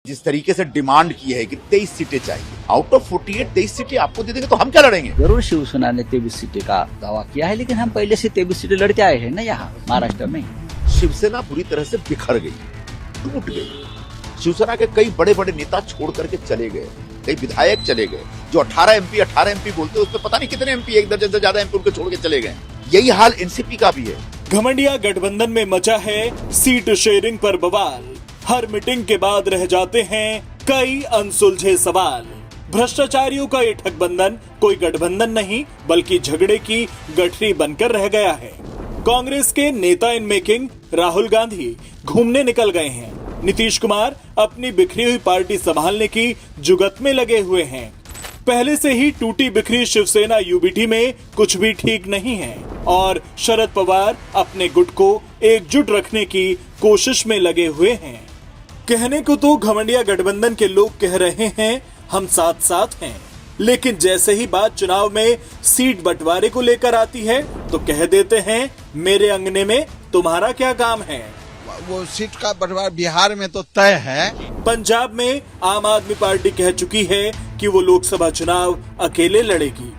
जिस तरीके से डिमांड की है कि 23 सीटें चाहिए, आउट ऑफ 48 23 सीटें आपको दे देंगे तो हम क्या लड़ेंगे। जरूर शिवसेना ने 23 सीटें का दावा किया है, लेकिन हम पहले से 23 सीटें लड़ते आए हैं ना यहाँ महाराष्ट्र में। शिवसेना बुरी तरह से बिखर गई, टूट गई। शिवसेना के कई बड़े बड़े नेता छोड़ करके चले गए, कई विधायक चले गए। जो 18 एमपी बोलते हैं उसमें पता नहीं कितने एमपी, एक दर्जन से ज्यादा एमपी उनके छोड़ के चले गए। यही हाल एनसीपी का भी है। घमंडिया गठबंधन में मचा है सीट शेयरिंग पर बवाल। हर मीटिंग के बाद रह जाते हैं कई अनसुलझे सवाल। भ्रष्टाचारियों का ये ठगबंधन कोई गठबंधन नहीं बल्कि झगड़े की गठरी बनकर रह गया है। कांग्रेस के नेता इन मेकिंग राहुल गांधी घूमने निकल गए हैं। नीतीश कुमार अपनी बिखरी हुई पार्टी संभालने की जुगत में लगे हुए हैं। पहले से ही टूटी बिखरी शिवसेना यूबीटी में कुछ भी ठीक नहीं है और शरद पवार अपने गुट को एकजुट रखने की कोशिश में लगे हुए हैं। कहने को तो घमंडिया गठबंधन के लोग कह रहे हैं हम साथ साथ हैं, लेकिन जैसे ही बात चुनाव में सीट बंटवारे को लेकर आती है तो कह देते हैं मेरे अंगने में तुम्हारा क्या काम है। वो सीट का बंटवारा बिहार में तो तय है। पंजाब में आम आदमी पार्टी कह चुकी है कि वो लोकसभा चुनाव अकेले लड़ेगी।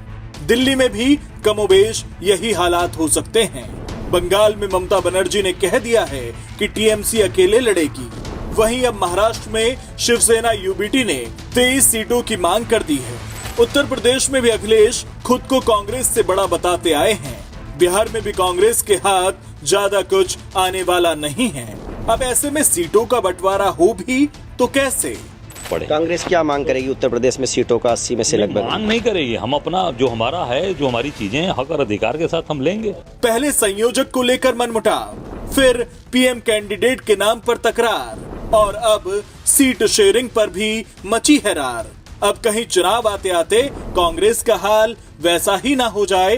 दिल्ली में भी कमोबेश यही हालात हो सकते हैं। बंगाल में ममता बनर्जी ने कह दिया है कि टीएमसी अकेले लड़ेगी। वहीं अब महाराष्ट्र में शिवसेना यूबीटी ने 23 सीटों की मांग कर दी है। उत्तर प्रदेश में भी अखिलेश खुद को कांग्रेस से बड़ा बताते आए हैं। बिहार में भी कांग्रेस के हाथ ज्यादा कुछ आने वाला नहीं है। अब ऐसे में सीटों का बंटवारा हो भी तो कैसे। कांग्रेस क्या मांग करेगी उत्तर प्रदेश में सीटों का 80 में से लगभग? मांग नहीं करेगी, हम अपना जो हमारा है, जो हमारी चीजें हक और अधिकार के साथ हम लेंगे। पहले संयोजक को लेकर मनमुटाव, फिर पीएम कैंडिडेट के नाम पर तकरार और अब सीट शेयरिंग पर भी मची है रार। अब कहीं चुनाव आते आते कांग्रेस का हाल वैसा ही ना हो जाए।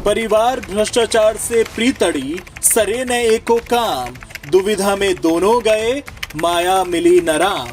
परिवार भ्रष्टाचार से प्रीतड़ी, सरे न एको काम, दुविधा में दोनों गए, माया मिली न राम।